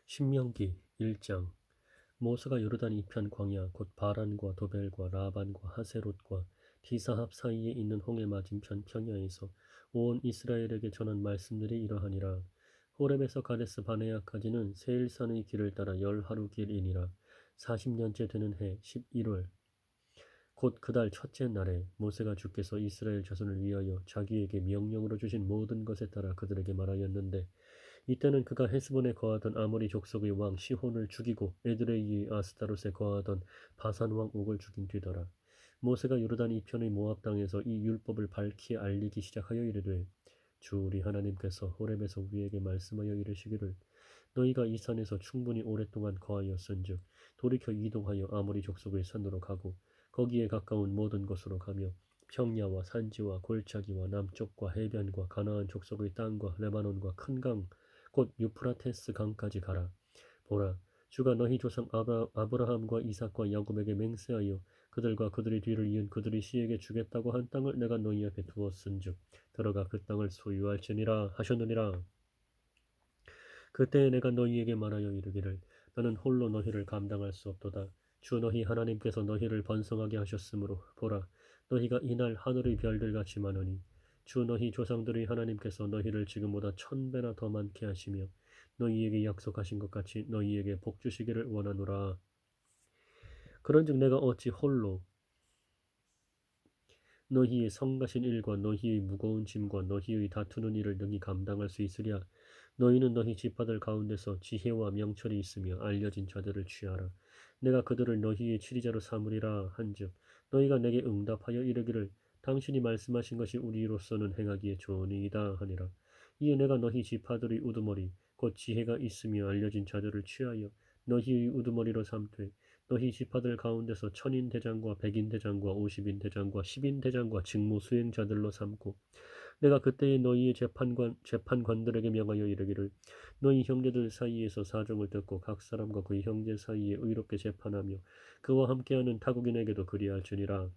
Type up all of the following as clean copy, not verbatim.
신명기 1장. 모세가 요르단 이편 광야 곧 바란과 도벨과 라반과 하세롯과 디사합 사이에 있는 홍해 맞은편 평야에서 온 이스라엘에게 전한 말씀들이 이러하니라. 호렙에서 가데스 바네아까지는 세일산의 길을 따라 10하루 길이니라. 40년째 되는 해 11월 곧 그달 첫째 날에 모세가 주께서 이스라엘 자손을 위하여 자기에게 명령으로 주신 모든 것에 따라 그들에게 말하였는데, 이때는 그가 헤스본에 거하던 아모리 족속의 왕 시혼을 죽이고 에드레이의 아스타롯에 거하던 바산 왕 옥을 죽인 뒤더라. 모세가 요르단 이편의 모압 땅에서 이 율법을 밝히 알리기 시작하여 이르되, 주 우리 하나님께서 호렙에서 우리에게 말씀하여 이르시기를, 너희가 이 산에서 충분히 오랫동안 거하였은즉 돌이켜 이동하여 아모리 족속의 산으로 가고 거기에 가까운 모든 곳으로 가며 평야와 산지와 골짜기와 남쪽과 해변과 가나안 족속의 땅과 레바논과 큰 강 곧 유프라테스 강까지 가라. 보라, 주가 너희 조상 아브라함과 이삭과 야곱에게 맹세하여 그들과 그들의 뒤를 이은 그들의 씨에게 주겠다고 한 땅을 내가 너희 앞에 두었은즉 들어가 그 땅을 소유할지니라 하셨느니라. 그때 내가 너희에게 말하여 이르기를, 너는 홀로 너희를 감당할 수 없도다. 주 너희 하나님께서 너희를 번성하게 하셨으므로 보라, 너희가 이날 하늘의 별들같이 많으니 주 너희 조상들의 하나님께서 너희를 지금보다 1000배나 더 많게 하시며 너희에게 약속하신 것 같이 너희에게 복 주시기를 원하노라. 그런즉 내가 어찌 홀로 너희의 성가신 일과 너희의 무거운 짐과 너희의 다투는 일을 능히 감당할 수 있으랴. 너희는 너희 지파들 가운데서 지혜와 명철이 있으며 알려진 자들을 취하라. 내가 그들을 너희의 치리자로 삼으리라 한즉 너희가 내게 응답하여 이르기를, 당신이 말씀하신 것이 우리로서는 행하기에 좋으니이다 하니라. 이에 내가 너희 지파들의 우두머리 곧 지혜가 있으며 알려진 자들을 취하여 너희의 우두머리로 삼되 너희 지파들 가운데서 1000인 대장과 100인 대장과 50인 대장과 10인 대장과 직무 수행자들로 삼고 내가 그때에 너희의 재판관들에게 명하여 이르기를, 너희 형제들 사이에서 사정을 듣고 각 사람과 그의 형제 사이에 의롭게 재판하며 그와 함께하는 타국인에게도 그리할지니라.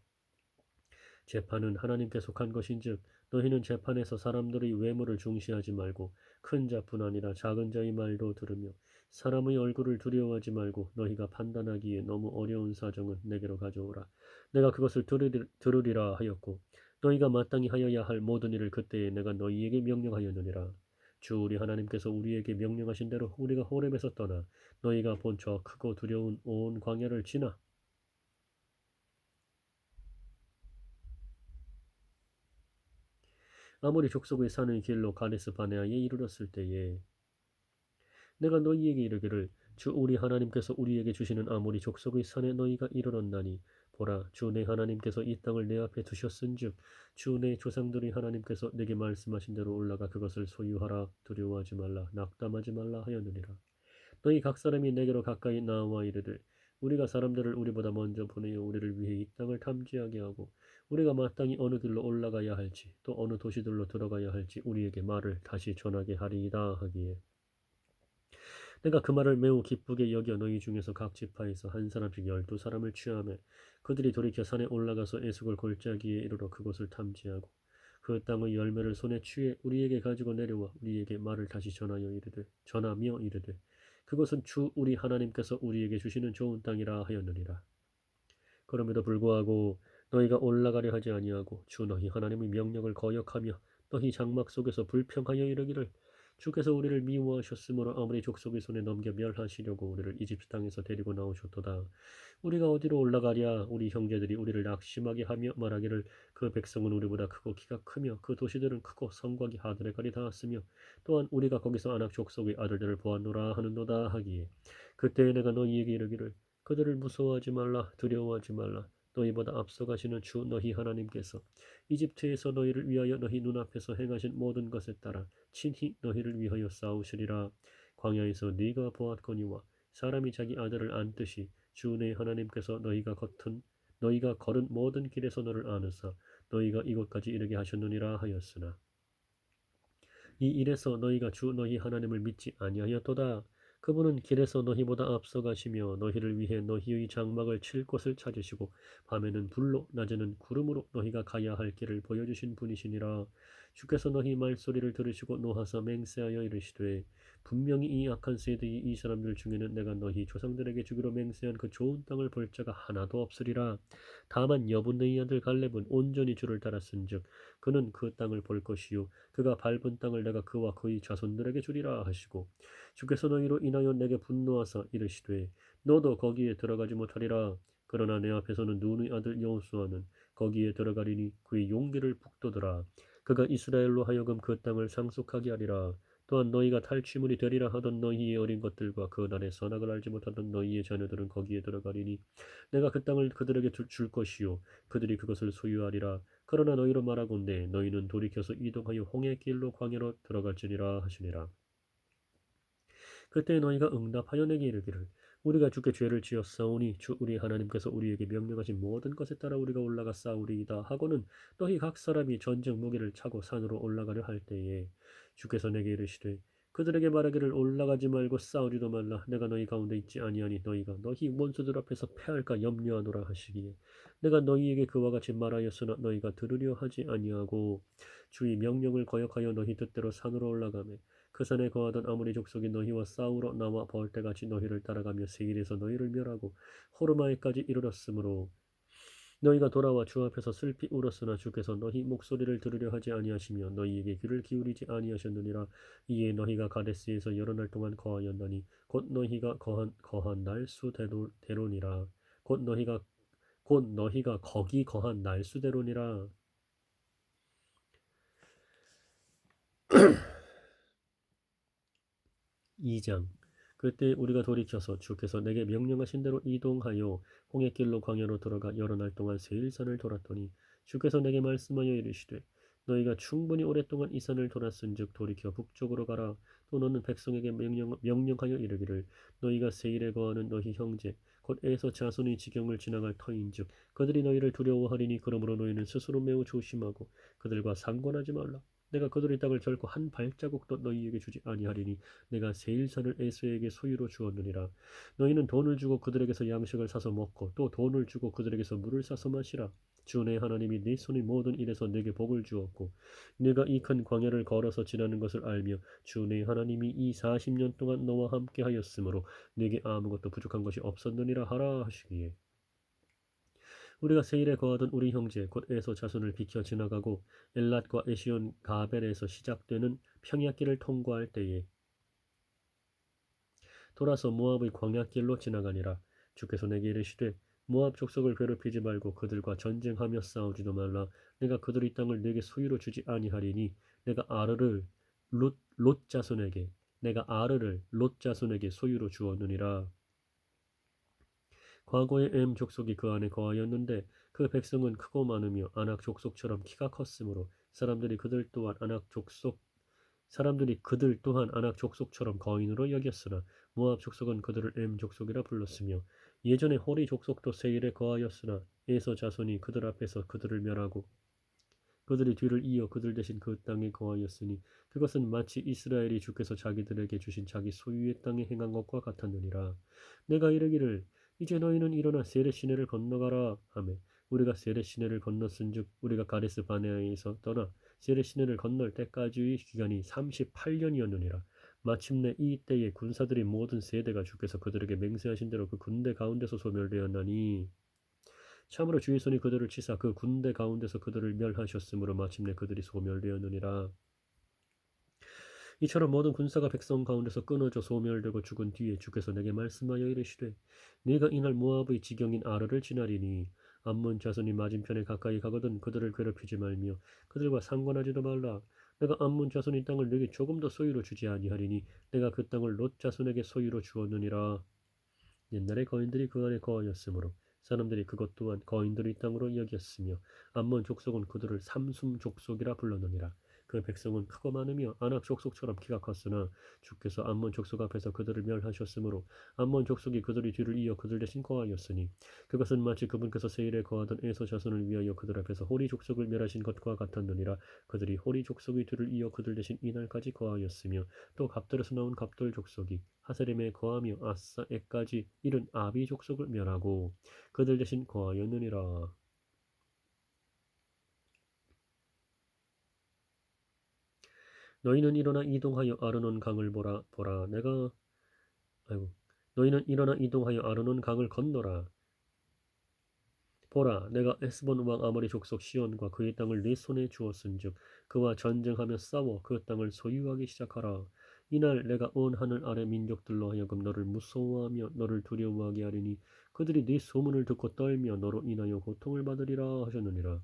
재판은 하나님께 속한 것인즉 너희는 재판에서 사람들의 외모를 중시하지 말고 큰 자뿐 아니라 작은 자의 말도 들으며 사람의 얼굴을 두려워하지 말고 너희가 판단하기에 너무 어려운 사정은 내게로 가져오라. 내가 그것을 들으리라 하였고 너희가 마땅히 하여야 할 모든 일을 그때에 내가 너희에게 명령하였느니라. 주 우리 하나님께서 우리에게 명령하신 대로 우리가 호렙에서 떠나 너희가 본 저 크고 두려운 온 광야를 지나 아모리 족속의 산의 길로 가데스 바네아에 이르렀을 때에 내가 너희에게 이르기를, 주 우리 하나님께서 우리에게 주시는 아모리 족속의 산에 너희가 이르렀나니 보라, 주 내 하나님께서 이 땅을 내 앞에 두셨은즉 주 내 조상들의 하나님께서 내게 말씀하신 대로 올라가 그것을 소유하라. 두려워하지 말라, 낙담하지 말라 하였느니라. 너희 각 사람이 내게로 가까이 나와 이르되, 우리가 사람들을 우리보다 먼저 보내어 우리를 위해 이 땅을 탐지하게 하고 우리가 마땅히 어느 길로 올라가야 할지 또 어느 도시들로 들어가야 할지 우리에게 말을 다시 전하게 하리이다 하기에 내가 그 말을 매우 기쁘게 여겨 너희 중에서 각 지파에서 한 사람씩 12사람을 취하매 그들이 돌이켜 산에 올라가서 에스골 골짜기에 이르러 그곳을 탐지하고 그 땅의 열매를 손에 취해 우리에게 가지고 내려와 우리에게 말을 다시 전하며 이르되 그것은 주 우리 하나님께서 우리에게 주시는 좋은 땅이라 하였느니라. 그럼에도 불구하고 너희가 올라가려 하지 아니하고 주 너희 하나님의 명령을 거역하며 너희 장막 속에서 불평하여 이르기를, 주께서 우리를 미워하셨으므로 아무리 족속의 손에 넘겨 멸하시려고 우리를 이집트 땅에서 데리고 나오셨도다. 우리가 어디로 올라가랴? 우리 형제들이 우리를 낙심하게 하며 말하기를, 그 백성은 우리보다 크고 키가 크며 그 도시들은 크고 성곽이 하늘에까지 닿았으며 또한 우리가 거기서 아낙 족속의 아들들을 보았노라 하는도다 하기에 그때에 내가 너희에게 이르기를, 그들을 무서워하지 말라, 두려워하지 말라. 너희보다 앞서가시는 주 너희 하나님께서 이집트에서 너희를 위하여 너희 눈앞에서 행하신 모든 것에 따라 친히 너희를 위하여 싸우시리라. 광야에서 네가 보았거니와 사람이 자기 아들을 안듯이 주 내 하나님께서 너희가 걸은 모든 길에서 너를 안으사 너희가 이곳까지 이르게 하셨느니라 하였으나 이 일에서 너희가 주 너희 하나님을 믿지 아니하였도다. 그분은 길에서 너희보다 앞서가시며 너희를 위해 너희의 장막을 칠 곳을 찾으시고 밤에는 불로 낮에는 구름으로 너희가 가야 할 길을 보여주신 분이시니라. 주께서 너희 말소리를 들으시고 노하사 맹세하여 이르시되 분명히 이 악한 세대의 이 사람들 중에는 내가 너희 조상들에게 주기로 맹세한 그 좋은 땅을 볼 자가 하나도 없으리라. 다만 여분의 아들 갈렙은 온전히 주를 따랐은즉 그는 그 땅을 볼 것이요 그가 밟은 땅을 내가 그와 그의 자손들에게 주리라 하시고 주께서 너희로 인하여 내게 분노하사 이르시되 너도 거기에 들어가지 못하리라. 그러나 내 앞에서는 눈의 아들 여호수아는 거기에 들어가리니 그의 용기를 북돋으라. 그가 이스라엘로 하여금 그 땅을 상속하게 하리라. 또한 너희가 탈취물이 되리라 하던 너희의 어린 것들과 그 날의 선악을 알지 못하던 너희의 자녀들은 거기에 들어가리니 내가 그 땅을 그들에게 줄 것이요 그들이 그것을 소유하리라. 그러나 너희로 말하건대 너희는 돌이켜서 이동하여 홍해 길로 광야로 들어갈지니라 하시니라. 그때 너희가 응답하여 내게 이르기를 우리가 주께 죄를 지었사오니 주 우리 하나님께서 우리에게 명령하신 모든 것에 따라 우리가 올라가 싸우리이다 하고는 너희 각 사람이 전쟁 무기를 차고 산으로 올라가려 할 때에 주께서 내게 이르시되 그들에게 말하기를 올라가지 말고 싸우지도 말라. 내가 너희 가운데 있지 아니하니 너희가 너희 원수들 앞에서 패할까 염려하노라 하시기에 내가 너희에게 그와 같이 말하였으나 너희가 들으려 하지 아니하고 주의 명령을 거역하여 너희 뜻대로 산으로 올라가매 그 산에 거하던 아모리 족속이 너희와 싸우러 나와 벌떼같이 너희를 따라가며 세일에서 너희를 멸하고 호르마에까지 이르렀으므로 너희가 돌아와 주 앞에서 슬피 울었으나 주께서 너희 목소리를 들으려 하지 아니하시며 너희에게 귀를 기울이지 아니하셨느니라. 이에 너희가 가데스에서 여러 날 동안 거하였나니 곧 너희가 거한 날수대로니라. 곧 너희가 거기 거한 날수대로니라. 2장 그때 우리가 돌이켜서 주께서 내게 명령하신 대로 이동하여 홍해길로 광야로 들어가 여러 날 동안 세일산을 돌았더니 주께서 내게 말씀하여 이르시되 너희가 충분히 오랫동안 이 산을 돌았은즉 돌이켜 북쪽으로 가라. 또 너는 백성에게 명령하여 이르기를 너희가 세일에 거하는 너희 형제 곧 에서 자손의 지경을 지나갈 터인즉 그들이 너희를 두려워하리니 그러므로 너희는 스스로 매우 조심하고 그들과 상관하지 말라. 내가 그들의 땅을 결코 한 발자국도 너희에게 주지 아니하리니 내가 세일산을 에서에게 소유로 주었느니라. 너희는 돈을 주고 그들에게서 양식을 사서 먹고 또 돈을 주고 그들에게서 물을 사서 마시라. 주 내 하나님이 네 손의 모든 일에서 내게 복을 주었고 네가 이 큰 광야를 걸어서 지나는 것을 알며 주 내 하나님이 이 40년 동안 너와 함께 하였으므로 네게 아무것도 부족한 것이 없었느니라 하라 하시기에 우리가 세일에 거하던 우리 형제 곧 에서 자손을 비켜 지나가고 엘랏과 에시온 가벨에서 시작되는 평야길을 통과할 때에 돌아서 모압의 광야길로 지나가니라. 주께서 내게 이르시되 모압 족속을 괴롭히지 말고 그들과 전쟁하며 싸우지도 말라. 내가 그들의 땅을 내게 소유로 주지 아니하리니 내가 아르를 롯 자손에게 소유로 주었느니라. 과거에 엠 족속이 그 안에 거하였는데 그 백성은 크고 많으며 아낙 족속처럼 키가 컸으므로 사람들이 그들 또한 아낙 족속처럼 거인으로 여겼으나 모압 족속은 그들을 엠 족속이라 불렀으며 예전에 호리 족속도 세일에 거하였으나 에서 자손이 그들 앞에서 그들을 멸하고 그들이 뒤를 이어 그들 대신 그 땅에 거하였으니 그것은 마치 이스라엘이 주께서 자기들에게 주신 자기 소유의 땅에 행한 것과 같았느니라. 내가 이르기를 이제 너희는 일어나 세렛 시내를 건너가라 하매 우리가 세렛 시내를 건넜은즉 우리가 가데스 바네아에서 떠나 세렛 시내를 건널 때까지의 기간이 38년이었느니라. 마침내 이 때에 군사들이 모든 세대가 주께서 그들에게 맹세하신 대로 그 군대 가운데서 소멸되었나니 참으로 주의 손이 그들을 치사 그 군대 가운데서 그들을 멸하셨으므로 마침내 그들이 소멸되었느니라. 이처럼 모든 군사가 백성 가운데서 끊어져 소멸되고 죽은 뒤에 주께서 내게 말씀하여 이르시되 네가 이날 모압의 지경인 아르를 지나리니 암몬 자손이 맞은편에 가까이 가거든 그들을 괴롭히지 말며 그들과 상관하지도 말라. 내가 암몬 자손의 땅을 네게 조금 더 소유로 주지 아니하리니 내가 그 땅을 롯 자손에게 소유로 주었느니라. 옛날에 거인들이 그 안에 거하였으므로 사람들이 그것 또한 거인들의 땅으로 여겼으며 암몬 족속은 그들을 삼숨 족속이라 불렀느니라. 그 백성은 크고 많으며 아낙 족속처럼 키가 컸으나 주께서 암몬 족속 앞에서 그들을 멸하셨으므로 암몬 족속이 그들의 뒤를 이어 그들 대신 거하였으니 그것은 마치 그분께서 세일에 거하던 에서 자손을 위하여 그들 앞에서 호리 족속을 멸하신 것과 같았느니라. 그들이 호리 족속의 뒤를 이어 그들 대신 이날까지 거하였으며 또 갑돌에서 나온 갑돌 족속이 하세림에 거하며 아사에까지 이른 아비 족속을 멸하고 그들 대신 거하였느니라. 너희는 일어나 이동하여 아르논 강을 보라. 아이고. 너희는 일어나 이동하여 아르논 강을 건너라. 보라, 내가 에스본 왕 아모리 족속 시온과 그의 땅을 네 손에 주었은즉 그와 전쟁하며 싸워 그 땅을 소유하기 시작하라. 이날 내가 온 하늘 아래 민족들로 하여금 너를 무서워하며 너를 두려워하게 하리니 그들이 네 소문을 듣고 떨며 너로 인하여 고통을 받으리라 하셨느니라.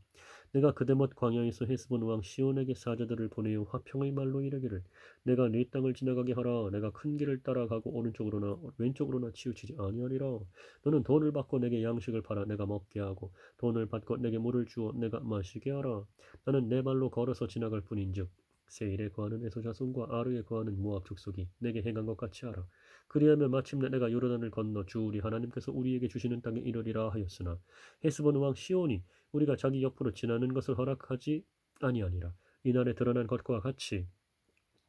내가 그대못 광야에서 헤스본 왕 시온에게 사자들을 보내어 화평의 말로 이르기를 내가 네 땅을 지나가게 하라. 내가 큰 길을 따라가고 오른쪽으로나 왼쪽으로나 치우치지 아니하리라. 너는 돈을 받고 내게 양식을 팔아 내가 먹게 하고 돈을 받고 내게 물을 주어 내가 마시게 하라. 나는 내 발로 걸어서 지나갈 뿐인즉 세일에 거하는 에서 자손과 아르에 거하는 모압 족속이 내게 행한 것 같이 하라. 그리하면 마침내 내가 요르단을 건너 주 우리 하나님께서 우리에게 주시는 땅에 이르리라 하였으나 헤스본 왕 시온이 우리가 자기 옆으로 지나는 것을 허락하지 아니하니라. 이날에 드러난 것과 같이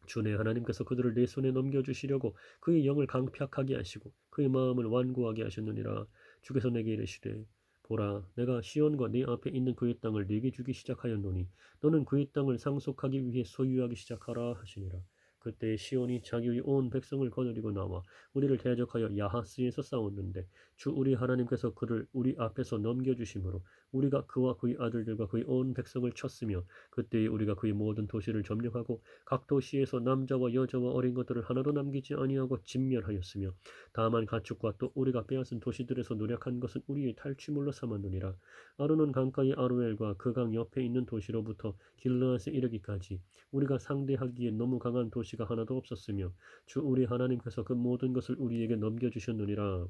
주내 하나님께서 그들을 내 손에 넘겨주시려고 그의 영을 강팍하게 하시고 그의 마음을 완고하게 하셨느니라. 주께서 내게 이르시되 보라 내가 시온과 네 앞에 있는 그의 땅을 네게 주기 시작하였노니 너는 그의 땅을 상속하기 위해 소유하기 시작하라 하시니라. 그때 시온이 자기의 온 백성을 거느리고 나와 우리를 대적하여 야하스에서 싸웠는데 주 우리 하나님께서 그를 우리 앞에서 넘겨주심으로 우리가 그와 그의 아들들과 그의 온 백성을 쳤으며 그때에 우리가 그의 모든 도시를 점령하고 각 도시에서 남자와 여자와 어린 것들을 하나도 남기지 아니하고 진멸하였으며 다만 가축과 또 우리가 빼앗은 도시들에서 노력한 것은 우리의 탈취물로 삼았느니라. 아르논 강가의 아루엘과 그 강 옆에 있는 도시로부터 길르앗에 이르기까지 우리가 상대하기에 너무 강한 도시가 하나도 없었으며 주 우리 하나님께서 그 모든 것을 우리에게 넘겨주셨느니라.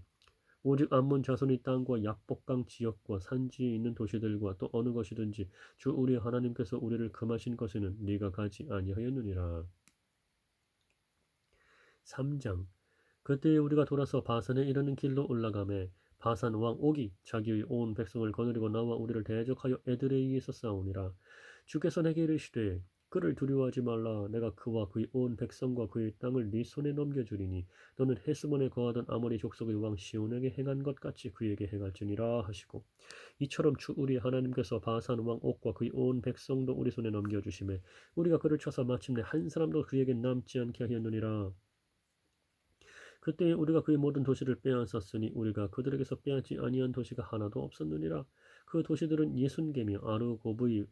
오직 암몬 자손의 땅과 약복강 지역과 산지에 있는 도시들과 또 어느 것이든지 주 우리 하나님께서 우리를 금하신 것에는 네가 가지 아니하였느니라. 3장 그때에 우리가 돌아서 바산에 이르는 길로 올라가매 바산 왕 옥이 자기의 온 백성을 거느리고 나와 우리를 대적하여 에드레이에서 싸우니라. 주께서 내게 이르시되 그를 두려워하지 말라. 내가 그와 그의 온 백성과 그의 땅을 네 손에 넘겨주리니 너는 헤스본에 거하던 아모리 족속의 왕 시온에게 행한 것 같이 그에게 행할지니라 하시고 이처럼 주 우리 하나님께서 바산 왕 옥과 그의 온 백성도 우리 손에 넘겨주심에 우리가 그를 쳐서 마침내 한 사람도 그에게 남지 않게 하였느니라. 그때 우리가 그의 모든 도시를 빼앗았으니 우리가 그들에게서 빼앗지 아니한 도시가 하나도 없었느니라. 그 도시들은 예순개며 아르고브의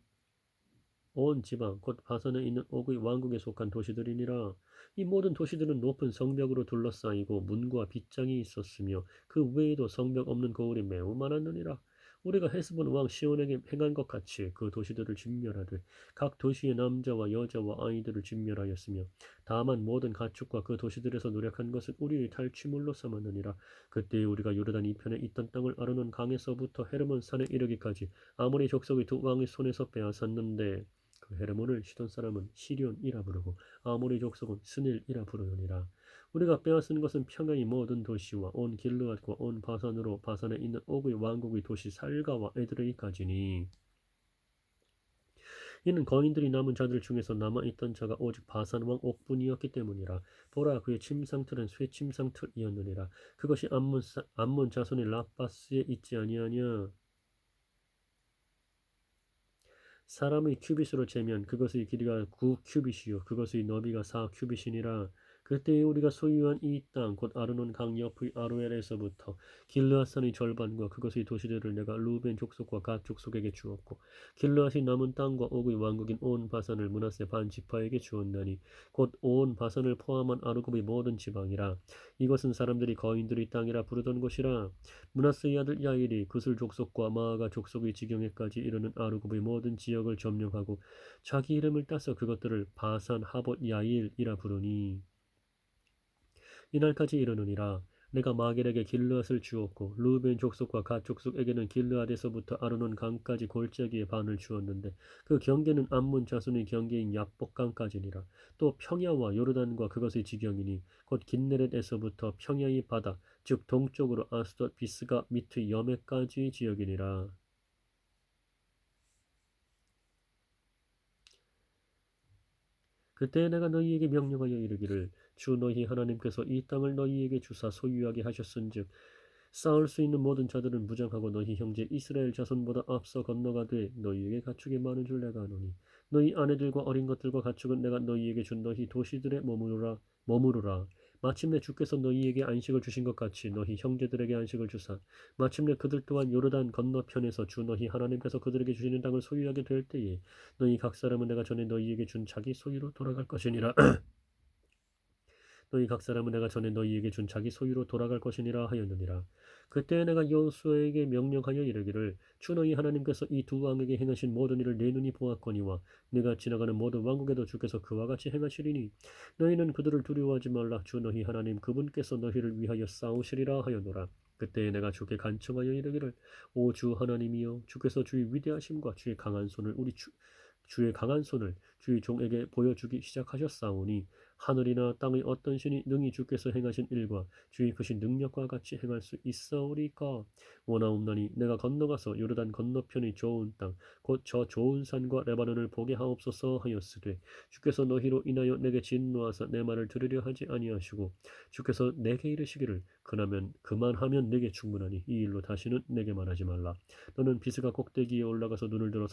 온 지방 곧 바산에 있는 옥의 왕국에 속한 도시들이니라. 이 모든 도시들은 높은 성벽으로 둘러싸이고 문과 빗장이 있었으며 그 외에도 성벽 없는 거울이 매우 많았느니라. 우리가 헤스본 왕 시온에게 행한 것 같이 그 도시들을 진멸하되 각 도시의 남자와 여자와 아이들을 진멸하였으며 다만 모든 가축과 그 도시들에서 노력한 것은 우리의 탈취물로 삼았느니라. 그때 우리가 요르단 이편에 있던 땅을 아르논 강에서부터 헤르몬 산에 이르기까지 아모리 족속의 두 왕의 손에서 빼앗았는데 그 헤르몬을 시돈 사람은 시련이라 부르고 아모리 족속은 스닐이라 부르느니라. 우리가 빼앗은 것은 평야의 모든 도시와 온 길르앗과 온 바산으로 바산에 있는 옥의 왕국의 도시 살가와 에드레이까지니 이는 거인들이 남은 자들 중에서 남아있던 자가 오직 바산 왕 옥뿐이었기 때문이라. 보라 그의 침상틀은 쇠 침상틀이었느니라. 그것이 암몬 자손의 라바스에 있지 아니하냐. 사람의 큐빗으로 재면 그것의 길이가 9큐빗이요 그것의 너비가 4큐빗이니라. 그때에 우리가 소유한 이 땅 곧 아르논 강 옆의 아로엘에서부터 길르앗산의 절반과 그것의 도시들을 내가 루벤 족속과 갓 족속에게 주었고 길르앗이 남은 땅과 옥의 왕국인 온 바산을 므낫세 반 지파에게 주었나니 곧 온 바산을 포함한 아르곱의 모든 지방이라. 이것은 사람들이 거인들의 땅이라 부르던 곳이라. 므낫세의 아들 야일이 그술 족속과 마아가 족속의 지경에까지 이르는 아르곱의 모든 지역을 점령하고 자기 이름을 따서 그것들을 바산 하봇 야일이라 부르니 이날까지 이르느니라. 내가 마겔에게 길르앗을 주었고 루벤 족속과 갓 족속에게는 길르앗에서부터 아르논 강까지 골짜기의 반을 주었는데 그 경계는 암몬 자손의 경계인 약복강까지니라. 또 평야와 요르단과 그것의 지경이니 곧 긴네렛에서부터 평야의 바다 즉 동쪽으로 아스돗 비스가 미트 여메까지 지역이니라. 그때 내가 너희에게 명령하여 이르기를 주 너희 하나님께서 이 땅을 너희에게 주사 소유하게 하셨은즉 싸울 수 있는 모든 자들은 무장하고 너희 형제 이스라엘 자손보다 앞서 건너가되 너희에게 가축이 많은 줄 내가 아노니 너희 아내들과 어린 것들과 가축은 내가 너희에게 준 너희 도시들에 머무르라. 마침내 주께서 너희에게 안식을 주신 것 같이 너희 형제들에게 안식을 주사 마침내 그들 또한 요르단 건너편에서 주 너희 하나님께서 그들에게 주시는 땅을 소유하게 될 때에 너희 각 사람은 내가 전에 너희에게 준 자기 소유로 돌아갈 것이니라. 너희 각 사람은 내가 전에 너희에게 준 자기 소유로 돌아갈 것이니라 하였느니라. 그때 내가 여호수아에게 명령하여 이르기를 주 너희 하나님께서 이 두 왕에게 행하신 모든 일을 내 눈이 보았거니와 내가 지나가는 모든 왕국에도 주께서 그와 같이 행하시리니 너희는 그들을 두려워하지 말라. 주 너희 하나님 그분께서 너희를 위하여 싸우시리라 하였노라. 그때 내가 주께 간청하여 이르기를 오 주 하나님이여 주께서 주의 위대하심과 주의 강한 손을 주의 강한 손을 주의 종에게 보여주기 시작하셨사오니 하늘이나 땅의 어떤 신이 능히 주께서 행하신 일과 주의 크신 능력과 같이 행할 수 있사오리까. 원하옵나니 내가 건너가서 요르단 건너편의 좋은 땅 곧 저 좋은 산과 레바논을 보게 하옵소서 하였으되 주께서 너희로 인하여 내게 진노하사 내 말을 들으려 하지 아니하시고 주께서 내게 이르시기를 그만하면 내게 충분하니 이 일로 다시는 내게 말하지 말라. 너는 비스가 꼭대기에 올라가서 눈을 들어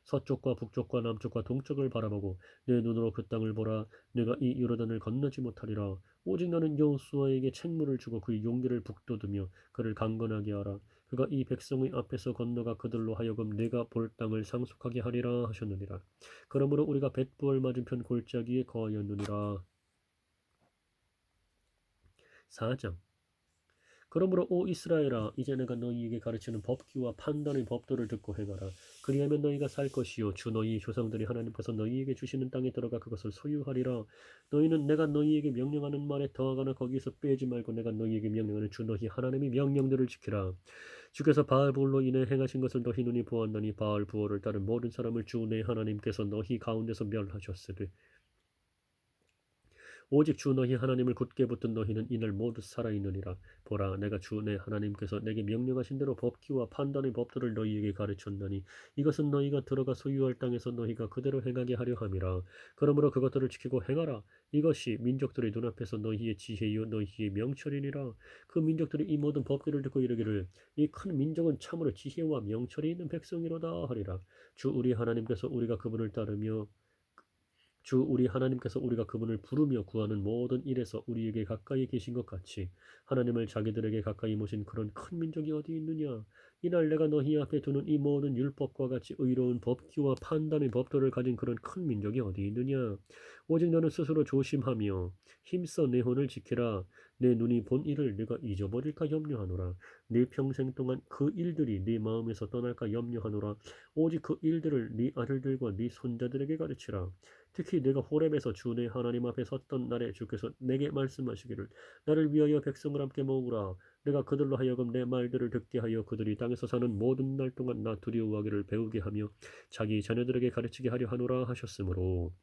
서쪽과 북쪽과 남쪽과 동쪽을 바라보고 내 눈으로 그 땅을 보라. 내가 이 요르단을 건너지 못하리라. 오직 너는 여호수아에게 책무를 주고 그의 용기를 북돋우며 그를 강건하게 하라. 그가 이 백성의 앞에서 건너가 그들로 하여금 내가 볼 땅을 상속하게 하리라 하셨느니라. 그러므로 우리가 벳부얼 맞은편 골짜기에 거하였느니라. 4장. 그러므로 오 이스라엘아 이제 내가 너희에게 가르치는 법규와 판단의 법도를 듣고 행하라. 그리하면 너희가 살 것이요 주 너희 조상들이 하나님께서 너희에게 주시는 땅에 들어가 그것을 소유하리라. 너희는 내가 너희에게 명령하는 말에 더하거나 거기에서 빼지 말고 내가 너희에게 명령하는 주 너희 하나님의 명령들을 지키라. 주께서 바알부올로 인해 행하신 것을 너희 눈이 보았나니 바알부올을 따른 모든 사람을 주 내 하나님께서 너희 가운데서 멸하셨으되 오직 주 너희 하나님을 굳게 붙든 너희는 이날 모두 살아있느니라. 보라 내가 주 내 하나님께서 내게 명령하신 대로 법규와 판단의 법도를 너희에게 가르쳤나니 이것은 너희가 들어가 소유할 땅에서 너희가 그대로 행하게 하려 함이라. 그러므로 그것들을 지키고 행하라. 이것이 민족들의 눈앞에서 너희의 지혜요 너희의 명철이니라. 그 민족들이 이 모든 법규를 듣고 이르기를 이 큰 민족은 참으로 지혜와 명철이 있는 백성이로다 하리라. 주 우리 하나님께서 우리가 그분을 따르며 주 우리 하나님께서 우리가 그분을 부르며 구하는 모든 일에서 우리에게 가까이 계신 것 같이 하나님을 자기들에게 가까이 모신 그런 큰 민족이 어디 있느냐. 이날 내가 너희 앞에 두는 이 모든 율법과 같이 의로운 법규와 판단의 법도를 가진 그런 큰 민족이 어디 있느냐. 오직 너는 스스로 조심하며 힘써 내 혼을 지키라. 내 눈이 본 일을 네가 잊어버릴까 염려하노라. 네 평생 동안 그 일들이 네 마음에서 떠날까 염려하노라. 오직 그 일들을 네 아들들과 네 손자들에게 가르치라. 특히 내가 호렙에서 주 내 하나님 앞에 섰던 날에 주께서 내게 말씀하시기를 나를 위하여 백성을 함께 모으라. 내가 그들로 하여금 내 말들을 듣게 하여 그들이 땅에서 사는 모든 날 동안 나 두려워하기를 배우게 하며 자기 자녀들에게 가르치게 하려 하노라 하셨으므로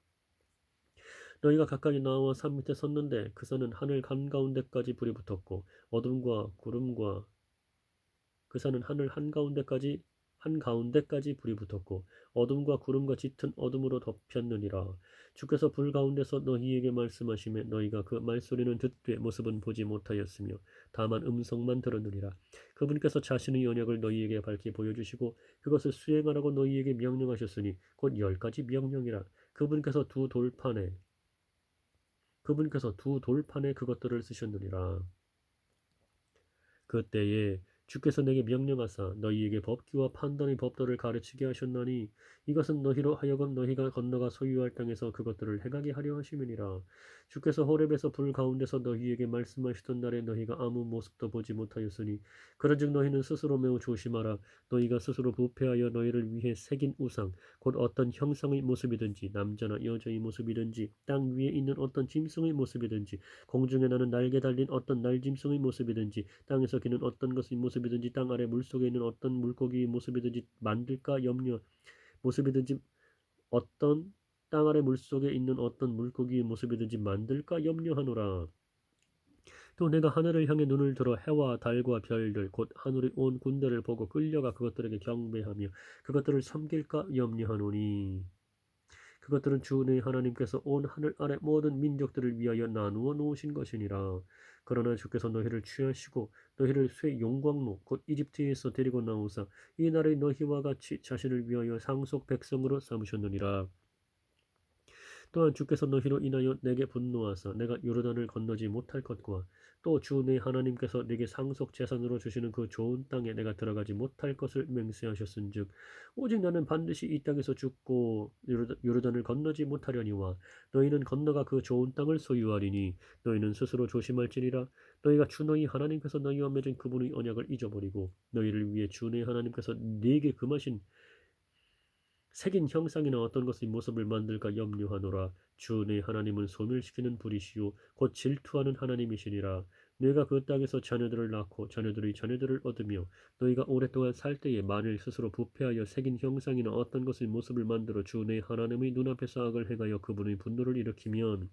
너희가 가까이 나와 산 밑에 섰는데 그 산은 하늘 한가운데까지 불이 붙었고 어둠과 구름과 그 산은 하늘 한가운데까지 불이 붙었고 어둠과 구름과 짙은 어둠으로 덮였느니라. 주께서 불 가운데서 너희에게 말씀하시매 너희가 그 말소리는 듣되 모습은 보지 못하였으며 다만 음성만 들었느니라. 그분께서 자신의 언약을 너희에게 밝히 보여주시고 그것을 수행하라고 너희에게 명령하셨으니 곧 10가지 명령이라. 그분께서 두 돌판에 그것들을 쓰셨느니라. 그때에 주께서 내게 명령하사 너희에게 법규와 판단의 법도를 가르치게 하셨나니 이것은 너희로 하여금 너희가 건너가 소유할 땅에서 그것들을 행하게 하려 하심이니라. 주께서 호렙에서 불 가운데서 너희에게 말씀하시던 날에 너희가 아무 모습도 보지 못하였으니 그런즉 너희는 스스로 매우 조심하라. 너희가 스스로 부패하여 너희를 위해 새긴 우상 곧 어떤 형상의 모습이든지 남자나 여자의 모습이든지 땅 위에 있는 어떤 짐승의 모습이든지 공중에 나는 날개 달린 어떤 날짐승의 모습이든지 땅에서 기는 어떤 것의 모습이든지 땅 아래 물속에 있는 어떤 물고기의 모습이든지 만들까 염려 모습이든지 어떤 땅 아래 물속에 있는 어떤 물고기의 모습이든지 만들까 염려하노라. 또 내가 하늘을 향해 눈을 들어 해와 달과 별들 곧 하늘의 온 군대를 보고 끌려가 그것들에게 경배하며 그것들을 섬길까 염려하노니 그것들은 주 내 하나님께서 온 하늘 아래 모든 민족들을 위하여 나누어 놓으신 것이니라. 그러나 주께서 너희를 취하시고 너희를 쇠 용광로 곧 이집트에서 데리고 나오사 이 나라의 너희와 같이 자신을 위하여 상속 백성으로 삼으셨느니라. 또한 주께서 너희로 인하여 내게 분노하사 내가 요르단을 건너지 못할 것과 또 주 내 하나님께서 내게 상속 재산으로 주시는 그 좋은 땅에 내가 들어가지 못할 것을 맹세하셨은즉 오직 나는 반드시 이 땅에서 죽고 요르단을 건너지 못하려니와 너희는 건너가 그 좋은 땅을 소유하리니 너희는 스스로 조심할지니라. 너희가 주 너희 하나님께서 너희와 맺은 그분의 언약을 잊어버리고 너희를 위해 주 내 하나님께서 네게 금하신 색인 형상이나 어떤 것의 모습을 만들까 염려하노라. 주 내 하나님은 소멸시키는 불이시요 곧 질투하는 하나님이시니라. 내가 그 땅에서 자녀들을 낳고 자녀들의 자녀들을 얻으며 너희가 오랫동안 살 때에 만일 스스로 부패하여 색인 형상이나 어떤 것의 모습을 만들어 주 내 하나님의 눈앞에서 악을 행하여 그분의 분노를 일으키면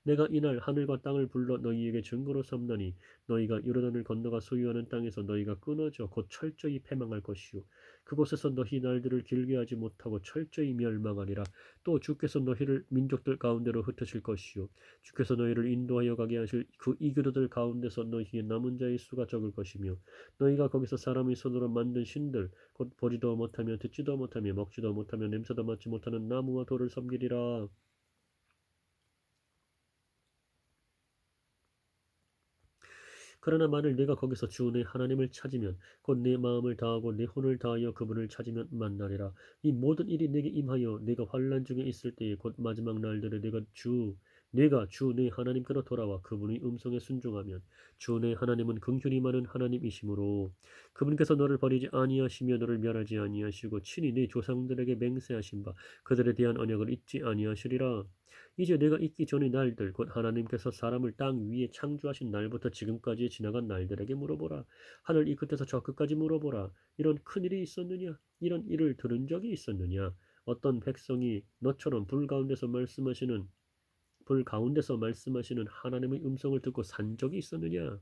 내가 이날 하늘과 땅을 불러 너희에게 증거로 삼나니 너희가 요르단을 건너가 소유하는 땅에서 너희가 끊어져 곧 철저히 패망할 것이요 그곳에서 너희 날들을 길게 하지 못하고 철저히 멸망하리라. 또 주께서 너희를 민족들 가운데로 흩으실 것이요 주께서 너희를 인도하여 가게 하실 그 이그르들 가운데서 너희의 남은 자의 수가 적을 것이며 너희가 거기서 사람의 손으로 만든 신들 곧 보지도 못하며 듣지도 못하며 먹지도 못하며 냄새도 맡지 못하는 나무와 돌을 섬기리라. 그러나 만일 네가 거기서 주 내 하나님을 찾으면 곧 내 마음을 다하고 내 혼을 다하여 그분을 찾으면 만나리라. 이 모든 일이 네게 임하여 네가 환난 중에 있을 때에 곧 마지막 날들에 내가 주 내 하나님께로 돌아와 그분의 음성에 순종하면 주 내 하나님은 긍휼이 많은 하나님이시므로 그분께서 너를 버리지 아니하시며 너를 멸하지 아니하시고 친히 네 조상들에게 맹세하신 바 그들에 대한 언약을 잊지 아니하시리라. 이제 내가 있기 전의 날들 곧 하나님께서 사람을 땅 위에 창조하신 날부터 지금까지 지나간 날들에게 물어보라. 하늘 이 끝에서 저 끝까지 물어보라. 이런 큰 일이 있었느냐? 이런 일을 들은 적이 있었느냐? 어떤 백성이 너처럼 불 가운데서 말씀하시는 하나님의 음성을 듣고 산 적이 있었느냐?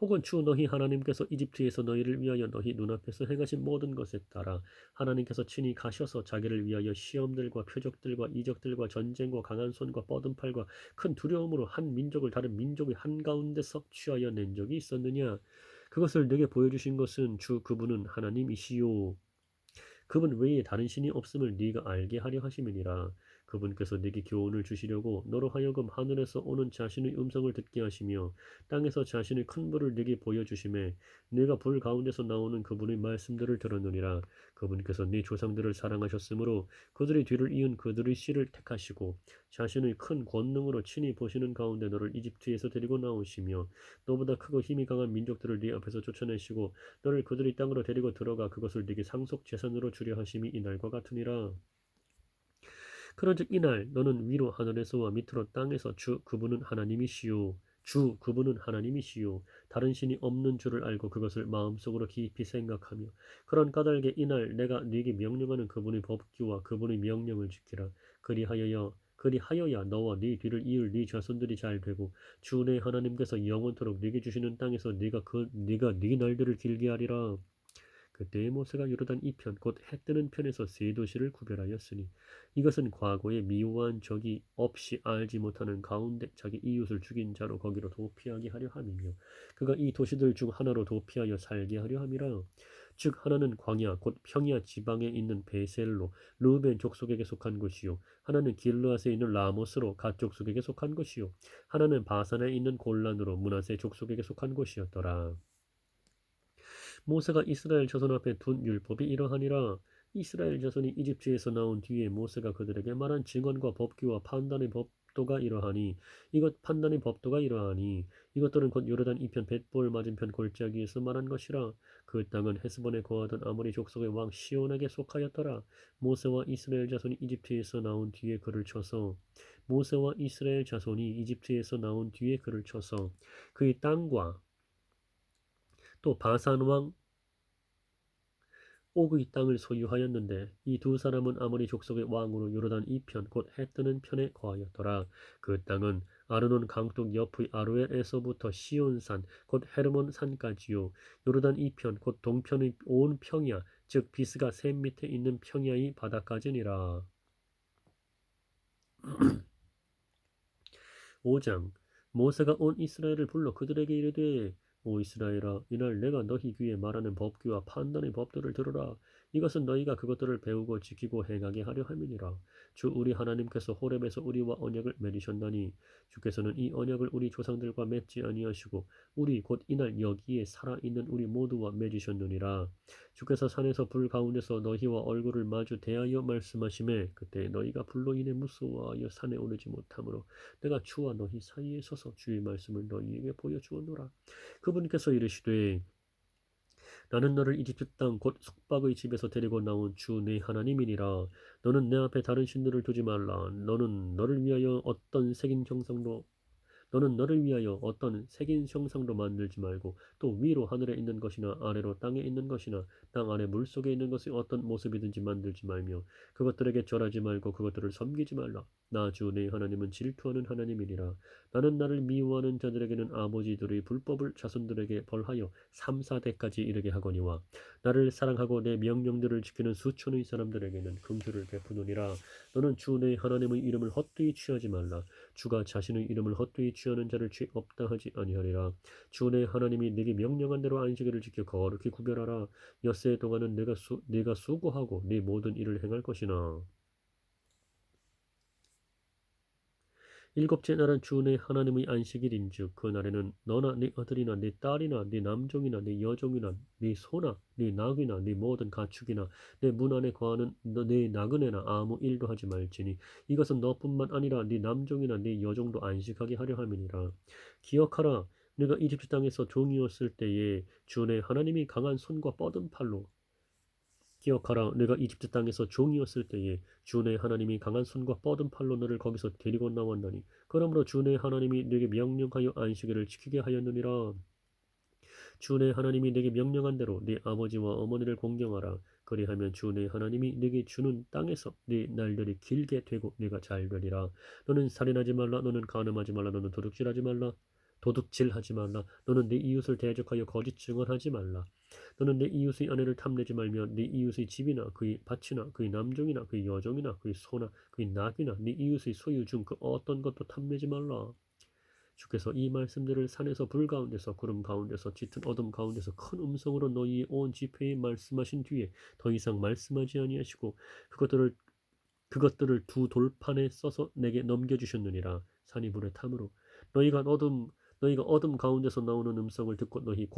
혹은 주 너희 하나님께서 이집트에서 너희를 위하여 너희 눈앞에서 행하신 모든 것에 따라 하나님께서 친히 가셔서 자기를 위하여 시험들과 표적들과 이적들과 전쟁과 강한 손과 뻗은 팔과 큰 두려움으로 한 민족을 다른 민족의 한가운데서 취하여 낸 적이 있었느냐? 그것을 내게 보여주신 것은 주 그분은 하나님이시요 그분 외에 다른 신이 없음을 네가 알게 하려 하심이니라. 그분께서 네게 교훈을 주시려고 너로 하여금 하늘에서 오는 자신의 음성을 듣게 하시며 땅에서 자신의 큰 불을 네게 보여주심에 네가 불 가운데서 나오는 그분의 말씀들을 들었느니라. 그분께서 네 조상들을 사랑하셨으므로 그들의 뒤를 이은 그들의 씨를 택하시고 자신의 큰 권능으로 친히 보시는 가운데 너를 이집트에서 데리고 나오시며 너보다 크고 힘이 강한 민족들을 네 앞에서 쫓아내시고 너를 그들의 땅으로 데리고 들어가 그것을 네게 상속 재산으로 주려 하심이 이날과 같으니라. 그런즉 이날 너는 위로 하늘에서와 밑으로 땅에서 주 그분은 하나님이시요 주 그분은 하나님이시요 다른 신이 없는 줄을 알고 그것을 마음속으로 깊이 생각하며 그런 까닭에 이날 내가 네게 명령하는 그분의 법규와 그분의 명령을 지키라. 그리하여야 너와 네 뒤를 이을 네 자손들이 잘 되고 주 내 하나님께서 영원토록 네게 주시는 땅에서 네가 네 날들을 길게 하리라. 그때에 모세가 요르단 이편 곧 해 뜨는 편에서 세 도시를 구별하였으니 이것은 과거에 미워한 적이 없이 알지 못하는 가운데 자기 이웃을 죽인 자로 거기로 도피하게 하려 함이며 그가 이 도시들 중 하나로 도피하여 살게 하려 함이라. 즉 하나는 광야 곧 평야 지방에 있는 베셀로 르우벤 족속에게 속한 곳이요 하나는 길르앗에 있는 라모스로 갓 족속에게 속한 곳이요 하나는 바산에 있는 골란으로 므낫세 족속에게 속한 곳이었더라. 모세가 이스라엘 자손 앞에 둔 율법이 이러하니라. 이스라엘 자손이 이집트에서 나온 뒤에 모세가 그들에게 말한 증언과 법규와 판단의 법도가 이러하니 이것들은 곧 요르단 이편 벳볼 맞은편 골짜기에서 말한 것이라. 그 땅은 헤스본에 거하던 아모리 족속의 왕 시온에게 속하였더라. 모세와 이스라엘 자손이 이집트에서 나온 뒤에 그를 쳐서 그의 땅과 또 바산 왕 옥의 땅을 소유하였는데 이 두 사람은 아모리 족속의 왕으로 요르단 이편 곧 해뜨는 편에 거하였더라. 그 땅은 아르논 강둑 옆의 아로엘에서부터 시온산 곧 헤르몬 산까지요 요르단 이편 곧 동편의 온 평야 즉 비스가 샘 밑에 있는 평야의 바다까지니라. 5장 모세가 온 이스라엘을 불러 그들에게 이르되 오 이스라엘아 이날 내가 너희 귀에 말하는 법규와 판단의 법도를 들으라. 이것은 너희가 그것들을 배우고 지키고 행하게 하려 함이니라. 주 우리 하나님께서 호렙에서 우리와 언약을 맺으셨나니 주께서는 이 언약을 우리 조상들과 맺지 아니하시고 우리 곧 이날 여기에 살아있는 우리 모두와 맺으셨느니라. 주께서 산에서 불 가운데서 너희와 얼굴을 마주 대하여 말씀하시매 그때 너희가 불로 인해 무서워하여 산에 오르지 못하므로 내가 주와 너희 사이에 서서 주의 말씀을 너희에게 보여주었노라. 그분께서 이르시되 나는 너를 이집트 땅 곧 속박의 집에서 데리고 나온 주 내 하나님이니라. 너는 내 앞에 다른 신들을 두지 말라. 너는 너를 위하여 어떤 색인 형상도 만들지 말고 또 위로 하늘에 있는 것이나 아래로 땅에 있는 것이나 땅 아래 물속에 있는 것이 어떤 모습이든지 만들지 말며 그것들에게 절하지 말고 그것들을 섬기지 말라. 나 주 내 하나님은 질투하는 하나님이니라. 나는 나를 미워하는 자들에게는 아버지들의 불법을 자손들에게 벌하여 3, 4대까지 이르게 하거니와 나를 사랑하고 내 명령들을 지키는 수천의 사람들에게는 긍휼을 베푸노니라. 너는 주 내 하나님의 이름을 헛되이 취하지 말라. 주가 자신의 이름을 헛되이 취하는 자를 죄 없다 하지 아니하리라. 주 내 하나님이 네게 명령한 대로 안식일을 지켜 거룩히 구별하라. 엿새 동안은 네가 수고하고 네 모든 일을 행할 것이나 일곱째 날은 주 내 하나님의 안식일인즉 그 날에는 너나 네 아들이나 네 딸이나 네 남종이나 네 여종이나 네 소나 네 낙이나 네 모든 가축이나 내 문 안에 거하는 네 나그네나 아무 일도 하지 말지니 이것은 너뿐만 아니라 네 남종이나 네 여종도 안식하게 하려 함이니라. 기억하라. 내가 이집트 땅에서 종이었을 때에 주 내 하나님이 강한 손과 뻗은 팔로 기억하라. 내가 이집트 땅에서 종이었을 때에 주 내 하나님이 강한 손과 뻗은 팔로 너를 거기서 데리고 나왔나니 그러므로 주 내 하나님이 네게 명령하여 안식일을 지키게 하였느니라. 주 내 하나님이 네게 명령한 대로 네 아버지와 어머니를 공경하라. 그리하면 주 내 하나님이 네게 주는 땅에서 네 날들이 길게 되고 네가 잘 되리라. 너는 살인하지 말라. 너는 간음하지 말라. 너는 도둑질하지 말라. 너는 네 이웃을 대적하여 거짓 증언하지 말라. 너는 내 이웃의 아내를 탐내지 말며 네 이웃의 집이나 그의 밭이나 그의 남종이나 그의 여종이나 그의 소나 그의 낙이나 네 이웃의 소유 중 그 어떤 것도 탐내지 말라. 주께서 이 말씀들을 산에서 불 가운데서 구름 가운데서 짙은 어둠 가운데서 큰 음성으로 너희 온 집회에 말씀하신 뒤에 더 이상 말씀하지 아니하시고 그것들을 두 돌판에 써서 내게 넘겨주셨느니라. 산이 불에 탐으로 너희가 어둠 가운데서 나오는 음성을 듣고 너희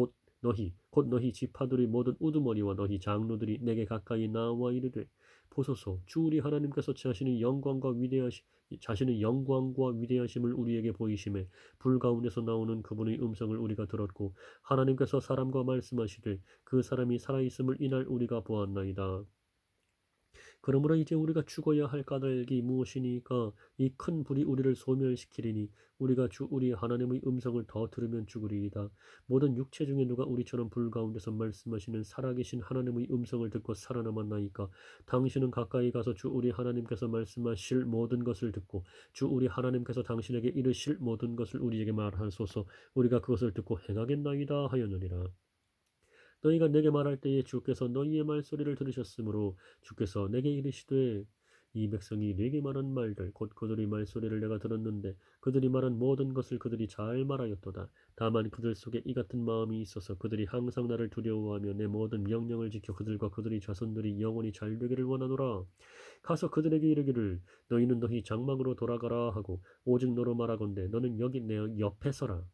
지파들의 모든 우두머리와 너희 장로들이 내게 가까이 나와 이르되 보소서 주 우리 하나님께서 자신의 영광과 위대하심을 우리에게 보이심에 불 가운데서 나오는 그분의 음성을 우리가 들었고 하나님께서 사람과 말씀하시되 그 사람이 살아있음을 이날 우리가 보았나이다. 그러므로 이제 우리가 죽어야 할 까닭이 무엇이니까 이 큰 불이 우리를 소멸시키리니 우리가 주 우리 하나님의 음성을 더 들으면 죽으리이다. 모든 육체 중에 누가 우리처럼 불 가운데서 말씀하시는 살아계신 하나님의 음성을 듣고 살아남았나이까. 당신은 가까이 가서 주 우리 하나님께서 말씀하실 모든 것을 듣고 주 우리 하나님께서 당신에게 이르실 모든 것을 우리에게 말하소서. 우리가 그것을 듣고 행하겠나이다 하였느니라. 너희가 내게 말할 때에 주께서 너희의 말소리를 들으셨으므로 주께서 내게 이르시되 이 백성이 내게 말한 말들 곧 그들의 말소리를 내가 들었는데 그들이 말한 모든 것을 그들이 잘 말하였도다. 다만 그들 속에 이 같은 마음이 있어서 그들이 항상 나를 두려워하며 내 모든 명령을 지켜 그들과 그들의 자손들이 영원히 잘 되기를 원하노라. 가서 그들에게 이르기를 너희는 너희 장막으로 돌아가라 하고 오직 너로 말하건대 너는 여기 내 옆에 서라.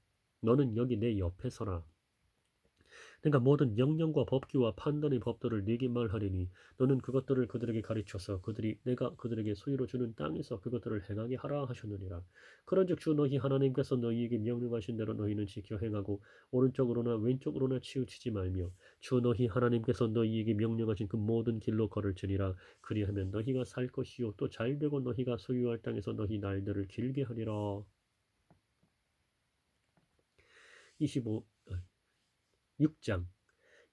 내가 모든 명령과 법규와 판단의 법도를 네게 말하리니 너는 그것들을 그들에게 가르쳐서 내가 그들에게 소유로 주는 땅에서 그것들을 행하게 하라 하셨느니라. 그런즉 주 너희 하나님께서 너희에게 명령하신 대로 너희는 지켜 행하고 오른쪽으로나 왼쪽으로나 치우치지 말며 주 너희 하나님께서 너희에게 명령하신 그 모든 길로 걸을지니라. 그리하면 너희가 살 것이요 또 잘되고 너희가 소유할 땅에서 너희 날들을 길게 하리라. 25 6장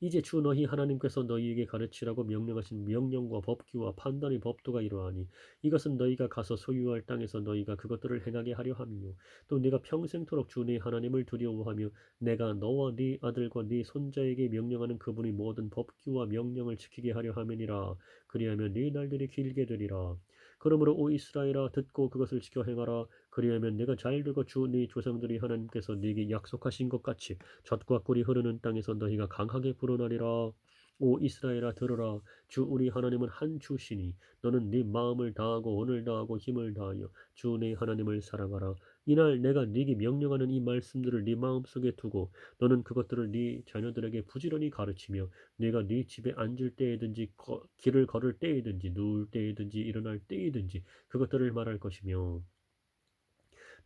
이제 주 너희 하나님께서 너희에게 가르치라고 명령하신 명령과 법규와 판단의 법도가 이러하니 이것은 너희가 가서 소유할 땅에서 너희가 그것들을 행하게 하려 함이요 또 네가 평생토록 주 네 하나님을 두려워하며 내가 너와 네 아들과 네 손자에게 명령하는 그분의 모든 법규와 명령을 지키게 하려 함이니라. 그리하면 네 날들이 길게 되리라. 그러므로 오 이스라엘아 듣고 그것을 지켜 행하라. 그리하면 내가 잘되고 주 네 조상들이 하나님께서 네게 약속하신 것 같이 젖과 꿀이 흐르는 땅에서 너희가 강하게 불어나리라. 오 이스라엘아 들으라. 주 우리 하나님은 한 주시니 너는 네 마음을 다하고 온을 다하고 힘을 다하여 주 네 하나님을 사랑하라. 이날 내가 네게 명령하는 이 말씀들을 네 마음속에 두고 너는 그것들을 네 자녀들에게 부지런히 가르치며 네가 네 집에 앉을 때에든지 길을 걸을 때에든지 누울 때에든지 일어날 때에든지 그것들을 말할 것이며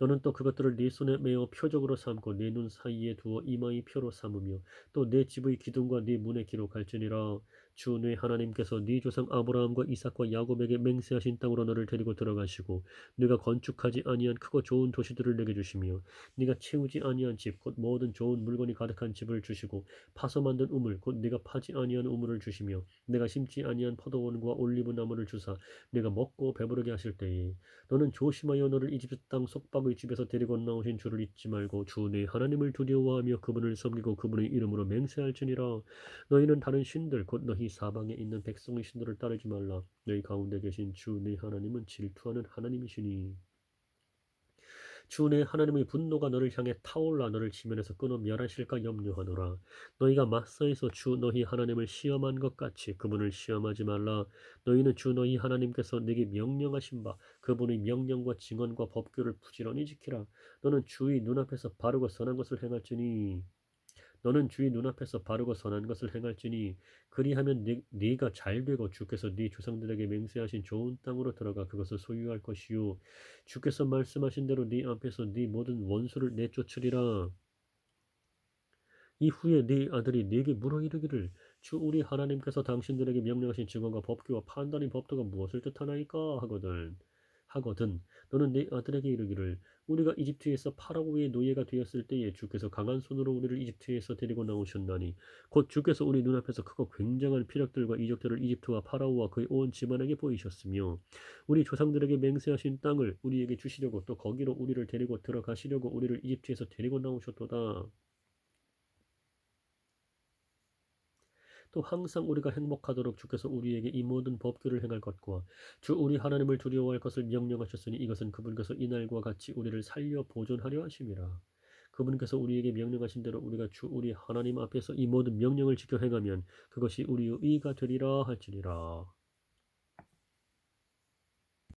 너는 또 그것들을 네 손에 메어 표적으로 삼고 네 눈 사이에 두어 이마의 표로 삼으며 또 내 집의 기둥과 네 문에 기록할지니라. 주 네 하나님께서 네 조상 아브라함과 이삭과 야곱에게 맹세하신 땅으로 너를 데리고 들어가시고 네가 건축하지 아니한 크고 좋은 도시들을 내게 주시며 네가 채우지 아니한 집 곧 모든 좋은 물건이 가득한 집을 주시고 파서 만든 우물 곧 네가 파지 아니한 우물을 주시며 내가 심지 아니한 포도원과 올리브 나무를 주사 네가 먹고 배부르게 하실 때에 너는 조심하여 너를 이집트 땅 속박의 집에서 데리고 나오신 주를 잊지 말고 주 네 하나님을 두려워하며 그분을 섬기고 그분의 이름으로 맹세할지니라. 너희는 다른 신들 곧 너희 사방에 있는 백성의 신들을 따르지 말라. 너희 가운데 계신 주 네 하나님은 질투하는 하나님이시니 주 내 하나님의 분노가 너를 향해 타올라 너를 지면에서 끊어 멸하실까 염려하노라. 너희가 맞서에서 주 너희 하나님을 시험한 것 같이 그분을 시험하지 말라. 너희는 주 너희 하나님께서 네게 명령하신 바 그분의 명령과 증언과 법규를 부지런히 지키라. 너는 주의 눈앞에서 바르고 선한 것을 행할지니 너는 주의 눈앞에서 바르고 선한 것을 행할지니 그리하면 네가 잘되고 주께서 네 조상들에게 맹세하신 좋은 땅으로 들어가 그것을 소유할 것이요 주께서 말씀하신 대로 네 앞에서 네 모든 원수를 내쫓으리라. 이후에 네 아들이 네게 물어 이르기를 주 우리 하나님께서 당신들에게 명령하신 증언과 법규와 판단의 법도가 무엇을 뜻하나이까 하거든 너는 네 아들에게 이르기를 우리가 이집트에서 파라오의 노예가 되었을 때에 주께서 강한 손으로 우리를 이집트에서 데리고 나오셨나니 곧 주께서 우리 눈앞에서 크고 굉장한 피력들과 이적들을 이집트와 파라오와 그의 온 집안에게 보이셨으며 우리 조상들에게 맹세하신 땅을 우리에게 주시려고 또 거기로 우리를 데리고 들어가시려고 우리를 이집트에서 데리고 나오셨도다. 또 항상 우리가 행복하도록 주께서 우리에게 이 모든 법규를 행할 것과 주 우리 하나님을 두려워할 것을 명령하셨으니 이것은 그분께서 이날과 같이 우리를 살려 보존하려 하심이라. 그분께서 우리에게 명령하신 대로 우리가 주 우리 하나님 앞에서 이 모든 명령을 지켜 행하면 그것이 우리의 의가 되리라 할지니라.